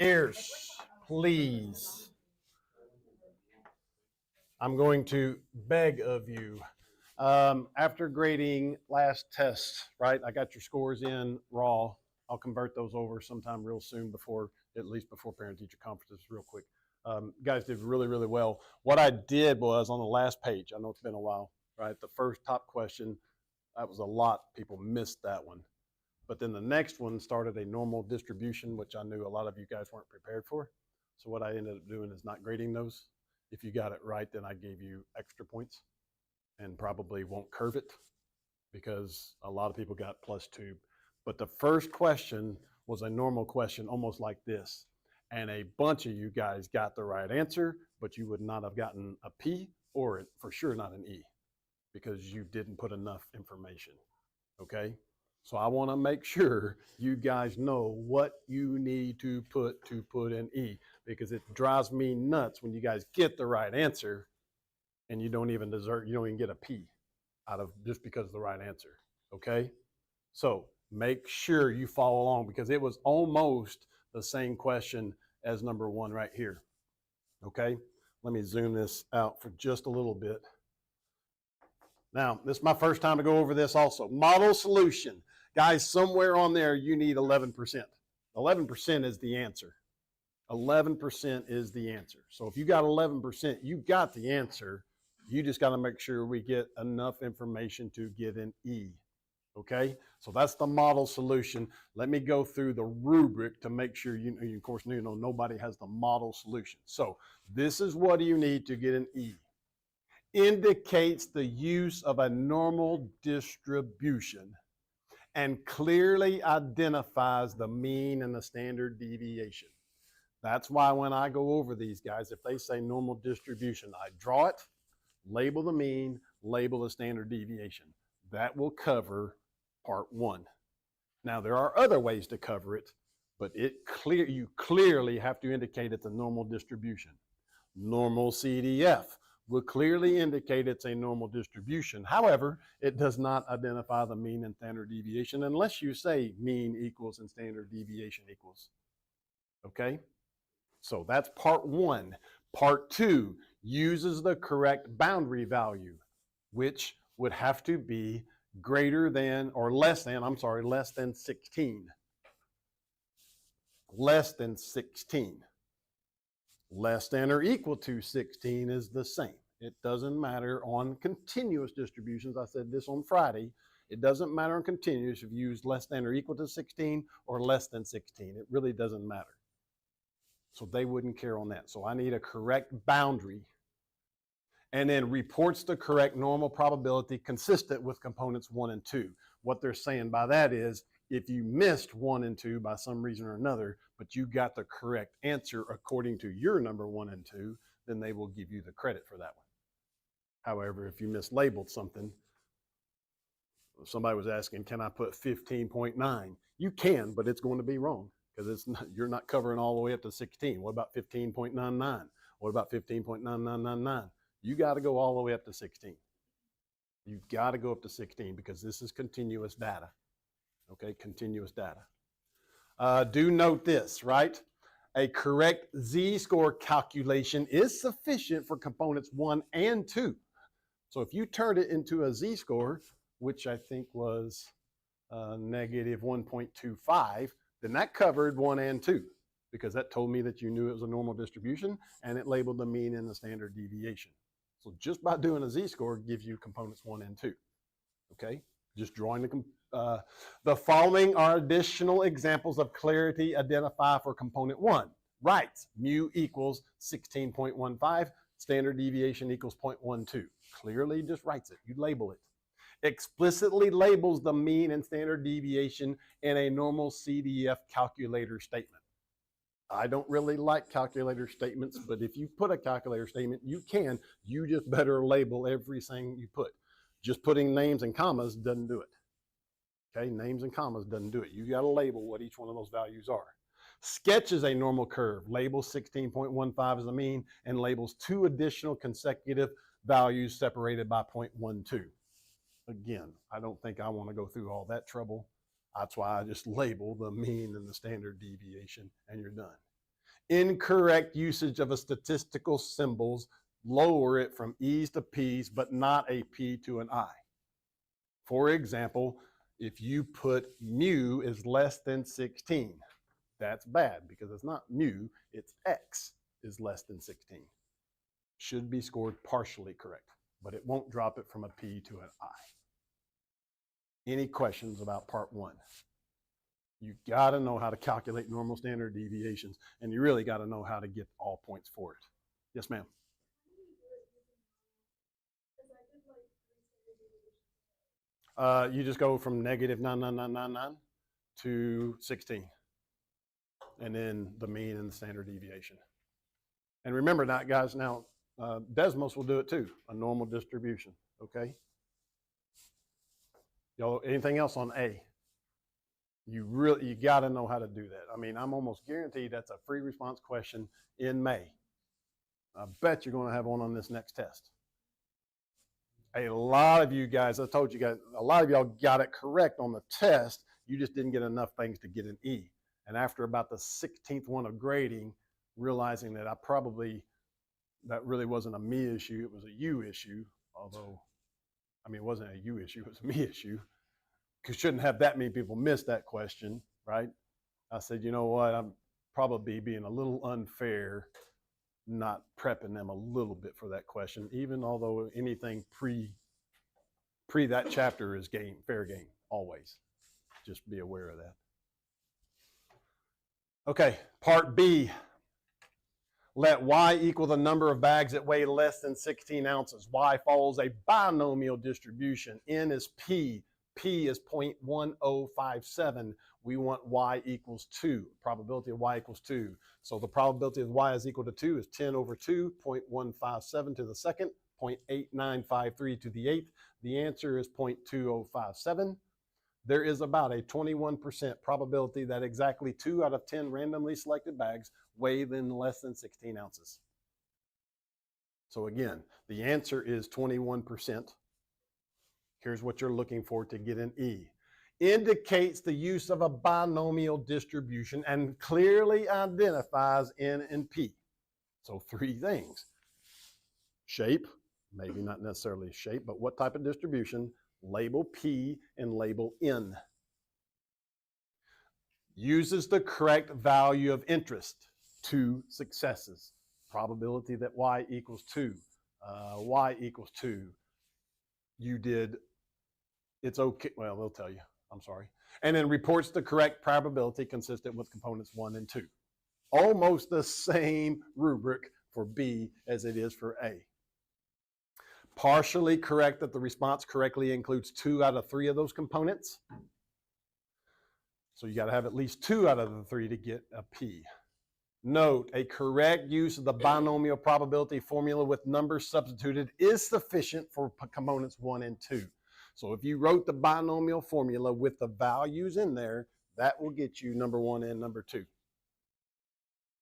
Ears, please. I'm going to beg of you. After grading last test, right? I got your scores in raw. I'll convert those over sometime real soon before, at least before parent teacher conferences, real quick. Guys did really, really well. What I did was on the last page, I know it's been a while, right? The first top question, that was a lot. People missed that one. But then the next one started a normal distribution, which I knew a lot of you guys weren't prepared for. So what I ended up doing is not grading those. If you got it right, then I gave you extra points and probably won't curve it because a lot of people got +2. But the first question was a normal question, almost like this. And a bunch of you guys got the right answer, but you would not have gotten a P or for sure not an E because you didn't put enough information. Okay? So I want to make sure you guys know what you need to put an E, because it drives me nuts when you guys get the right answer and you don't even get a P out of just because of the right answer. Okay? So make sure you follow along because it was almost the same question as number 1 right here. Okay? Let me zoom this out for just a little bit. Now, this is my first time to go over this also. Model solution. Guys, somewhere on there, you need 11%. 11% is the answer. 11% is the answer. So if you got 11%, you got the answer. You just got to make sure we get enough information to get an E. Okay? So that's the model solution. Let me go through the rubric to make sure you of course, nobody has the model solution. So this is what you need to get an E. Indicates the use of a normal distribution and clearly identifies the mean and the standard deviation. That's why when I go over these guys, if they say normal distribution, I draw it, label the mean, label the standard deviation. That will cover part 1. Now, there are other ways to cover it, but you clearly have to indicate it's a normal distribution. Normal CDF will clearly indicate it's a normal distribution. However, it does not identify the mean and standard deviation unless you say mean equals and standard deviation equals. Okay? So that's part 1. Part 2 uses the correct boundary value, which would have to be greater than or less than 16. Less than 16. Less than or equal to 16 is the same. It doesn't matter on continuous distributions. I said this on Friday. It doesn't matter on continuous if you use less than or equal to 16 or less than 16. It really doesn't matter. So they wouldn't care on that. So I need a correct boundary. And then reports the correct normal probability consistent with components 1 and 2. What they're saying by that is if you missed 1 and 2 by some reason or another, but you got the correct answer according to your number 1 and 2, then they will give you the credit for that one. However, if you mislabeled something, somebody was asking, can I put 15.9? You can, but it's going to be wrong because you're not covering all the way up to 16. What about 15.99? What about 15.9999? You got to go all the way up to 16. You've got to go up to 16 because this is continuous data. Okay, continuous data. Do note this, right? A correct z-score calculation is sufficient for components 1 and 2. So if you turned it into a z-score, which I think was negative 1.25, then that covered 1 and 2 because that told me that you knew it was a normal distribution and it labeled the mean and the standard deviation. So just by doing a z-score gives you components 1 and 2. Okay, just drawing the following are additional examples of clarity identified for component 1. Right, mu equals 16.15, standard deviation equals 0.12. Clearly just writes it. You label it. Explicitly labels the mean and standard deviation in a normal CDF calculator statement. I don't really like calculator statements, but if you put a calculator statement, you can. You just better label everything you put. Just putting names and commas doesn't do it. Okay, names and commas doesn't do it. You got to label what each one of those values are. Sketches a normal curve, labels 16.15 as the mean, and labels 2 additional consecutive values separated by 0.12. Again, I don't think I want to go through all that trouble. That's why I just label the mean and the standard deviation, and you're done. Incorrect usage of a statistical symbols lower it from E's to P's, but not a P to an I. For example, if you put mu is less than 16, that's bad because it's not mu, it's X is less than 16. Should be scored partially correct, but it won't drop it from a P to an I. Any questions about part one? You got to know how to calculate normal standard deviations, and you really got to know how to get all points for it. Yes, ma'am. You just go from negative 99999 to 16, and then the mean and the standard deviation. And remember that, guys. Now, Desmos will do it too, a normal distribution. Okay. Y'all, anything else on A? You got to know how to do that. I mean, I'm almost guaranteed that's a free response question in May. I bet you're going to have one on this next test. A lot of you guys, I told you guys, a lot of y'all got it correct on the test. You just didn't get enough things to get an E. And after about the 16th one of grading, realizing that that really wasn't a me issue, it was a you issue. Although, I mean, it wasn't a you issue, it was a me issue. Because shouldn't have that many people miss that question, right? I said, you know what, I'm probably being a little unfair, not prepping them a little bit for that question, even although anything pre that chapter is fair game, always. Just be aware of that. Okay, part B. Let Y equal the number of bags that weigh less than 16 ounces. Y follows a binomial distribution. N is P. P is 0.1057. We want Y equals 2. Probability of Y equals 2. So the probability of Y is equal to 2 is 10 over 2, 0.157 to the second, 0.8953 to the eighth. The answer is 0.2057. There is about a 21% probability that exactly 2 out of 10 randomly selected bags weigh less than 16 ounces. So again, the answer is 21%. Here's what you're looking for to get an E. Indicates the use of a binomial distribution and clearly identifies N and P. So 3 things. Shape, maybe not necessarily shape, but what type of distribution, label P and label N. Uses the correct value of interest, 2 successes. Probability that Y equals 2. Y equals 2. You did, it's okay, well, they'll tell you, I'm sorry. And then reports the correct probability consistent with components 1 and 2. Almost the same rubric for B as it is for A. Partially correct that the response correctly includes 2 out of 3 of those components. So you got to have at least 2 out of the 3 to get a P. Note, a correct use of the binomial probability formula with numbers substituted is sufficient for components 1 and 2. So if you wrote the binomial formula with the values in there, that will get you number 1 and number 2.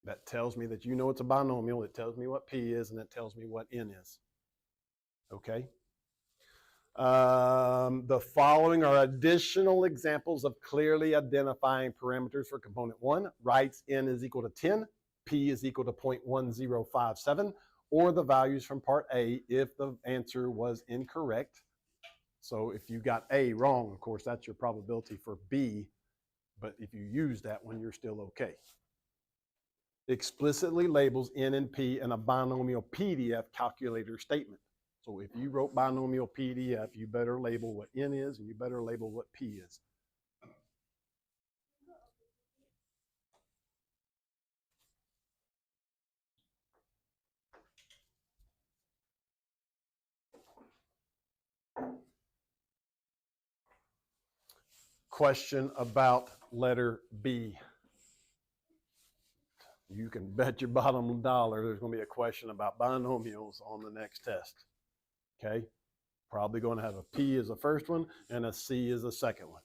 That tells me that you know it's a binomial. It tells me what P is, and it tells me what N is. Okay? The following are additional examples of clearly identifying parameters for component 1. Writes N is equal to 10, P is equal to 0.1057, or the values from part A if the answer was incorrect. So if you got A wrong, of course, that's your probability for B, but if you use that one, you're still okay. Explicitly labels N and P in a binomial PDF calculator statement. So if you wrote binomial PDF, you better label what N is and you better label what P is. Question about letter B. You can bet your bottom dollar there's going to be a question about binomials on the next test. Okay? Probably going to have a P as the first one and a C as the second one.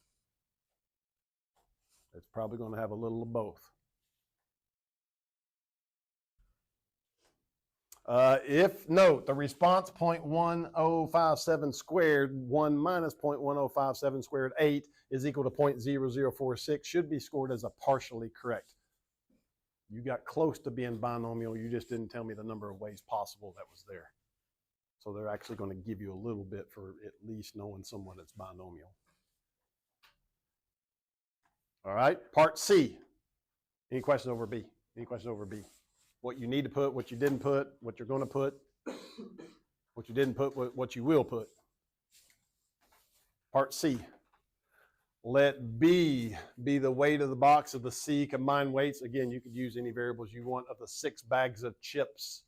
It's probably going to have a little of both. Note, the response 0.1057 squared, 1 minus 0.1057 squared, 8 is equal to 0.0046 should be scored as a partially correct. You got close to being binomial. You just didn't tell me the number of ways possible that was there. So they're actually going to give you a little bit for at least knowing someone that's binomial. All right, part C. Any questions over B? Any questions over B? What you need to put, what you didn't put, what you're going to put, what you didn't put, what you will put. Part C. Let B be the weight of the box of the C combined weights. Again, you could use any variables you want of the 6 bags of chips.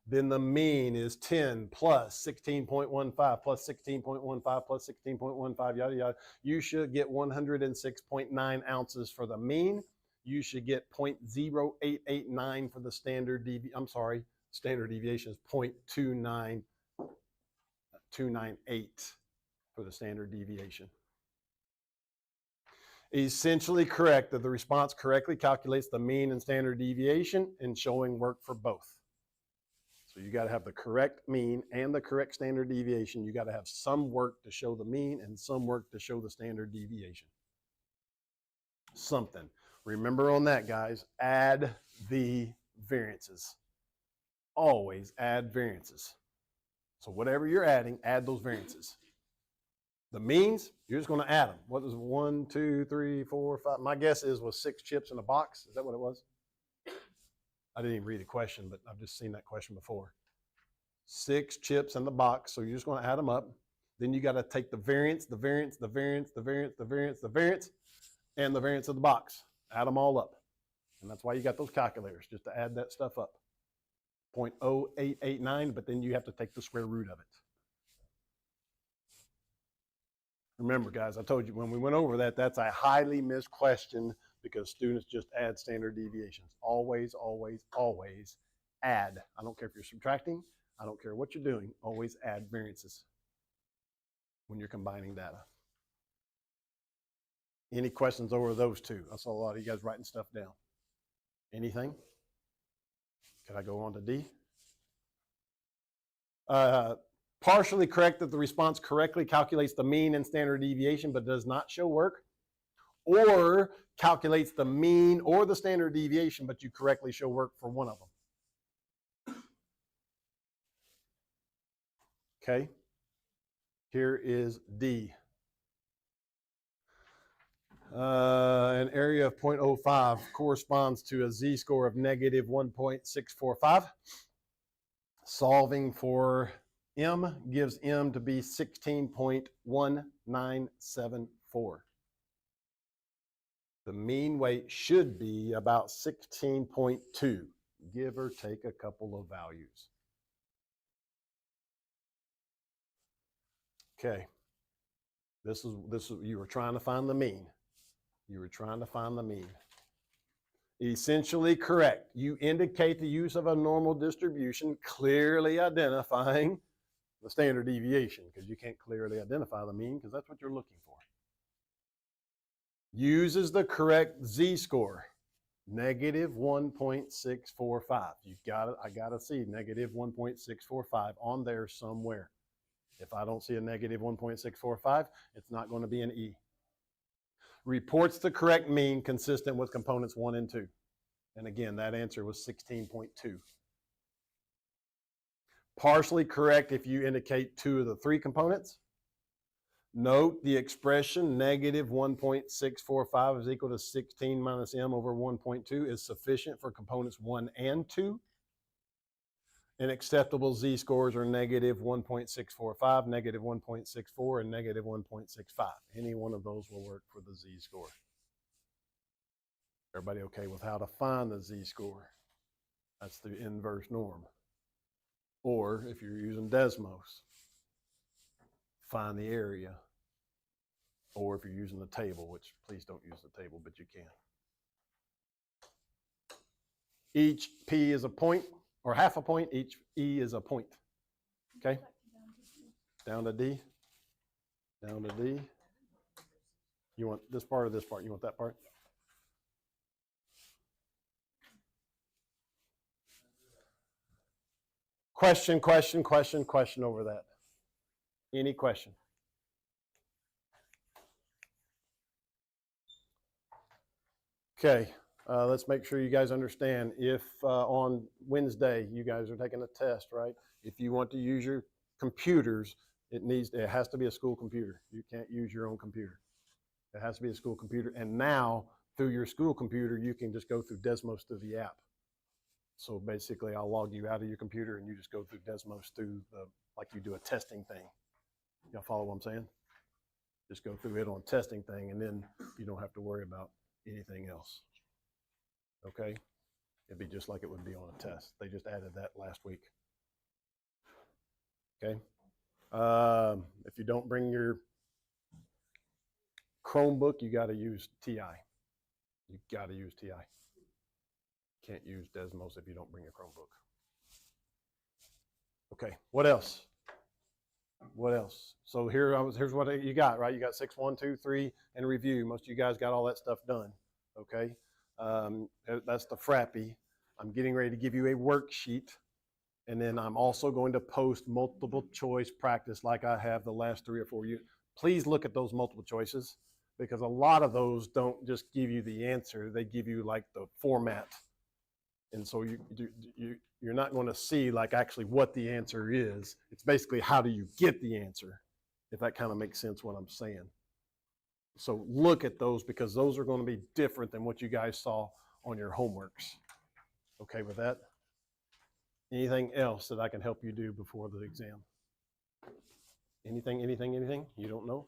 Then the mean is 10 plus 16.15 plus 16.15 plus 16.15, yada, yada. You should get 106.9 ounces for the mean. You should get 0.0889 for the standard deviation. I'm sorry, standard deviation is 0.29298 for the standard deviation. Essentially correct that the response correctly calculates the mean and standard deviation and showing work for both. So you got to have the correct mean and the correct standard deviation. You got to have some work to show the mean and some work to show the standard deviation. Something. Remember on that, guys, add the variances. Always add variances. So whatever you're adding, add those variances. The means, you're just going to add them. What was 1, 2, 3, 4, 5? My guess was 6 chips in a box. Is that what it was? I didn't even read the question, but I've just seen that question before. 6 chips in the box, so you're just going to add them up. Then you got to take the variance, the variance, the variance, the variance, the variance, the variance, and the variance of the box. Add them all up. And that's why you got those calculators, just to add that stuff up. 0.0889, but then you have to take the square root of it. Remember, guys, I told you when we went over that, that's a highly missed question because students just add standard deviations. Always, always, always add. I don't care if you're subtracting. I don't care what you're doing. Always add variances when you're combining data. Any questions over those two? I saw a lot of you guys writing stuff down. Anything? Can I go on to D? Partially correct that the response correctly calculates the mean and standard deviation but does not show work, or calculates the mean or the standard deviation but you correctly show work for one of them. Okay, here is D. An area of 0.05 corresponds to a z-score of negative 1.645. Solving for M gives M to be 16.1974. The mean weight should be about 16.2, give or take a couple of values. Okay, this is you were trying to find the mean. You were trying to find the mean. Essentially correct. You indicate the use of a normal distribution, clearly identifying the standard deviation, because you can't clearly identify the mean because that's what you're looking for. Uses the correct z-score, negative 1.645. You've got it. I got to see negative 1.645 on there somewhere. If I don't see a negative 1.645, it's not going to be an E. Reports the correct mean consistent with components 1 and 2. And again, that answer was 16.2. Partially correct if you indicate 2 of the 3 components. Note the expression negative 1.645 is equal to 16 minus m over 1.2 is sufficient for components 1 and 2. And acceptable z-scores are negative 1.645, negative 1.64, and negative 1.65. Any one of those will work for the z-score. Everybody okay with how to find the z-score? That's the inverse norm. Or if you're using Desmos, find the area. Or if you're using the table, which please don't use the table, but you can. Each P is a point, or half a point, each E is a point. Okay? Down to D. Down to D. You want this part or this part? You want that part? Question, question, question, question over that. Any question? Okay. Let's make sure you guys understand if on Wednesday you guys are taking a test, right? If you want to use your computers, it has to be a school computer. You can't use your own computer. It has to be a school computer. And now through your school computer, you can just go through Desmos through the app. So basically I'll log you out of your computer and you just go through Desmos through like you do a testing thing. Y'all follow what I'm saying? Just go through it on testing thing, and then you don't have to worry about anything else. Okay? It'd be just like it would be on a test. They just added that last week. Okay? If you don't bring your Chromebook, you got to use TI. You got to use TI. Can't use Desmos if you don't bring your Chromebook. Okay, what else? What else? So here's what you got, right? You got 6, 1, 2, 3, and review. Most of you guys got all that stuff done. Okay, that's the FRAPPY. I'm getting ready to give you a worksheet, and then I'm also going to post multiple choice practice like I have the last 3 or 4 years. Please look at those multiple choices, because a lot of those don't just give you the answer; they give you like the format. And so you're not going to see like actually what the answer is. It's basically how do you get the answer, if that kind of makes sense what I'm saying. So look at those, because those are going to be different than what you guys saw on your homeworks. Okay with that? Anything else that I can help you do before the exam? Anything? You don't know?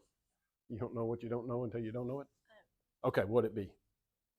You don't know what you don't know until you don't know it? Okay, what'd it be?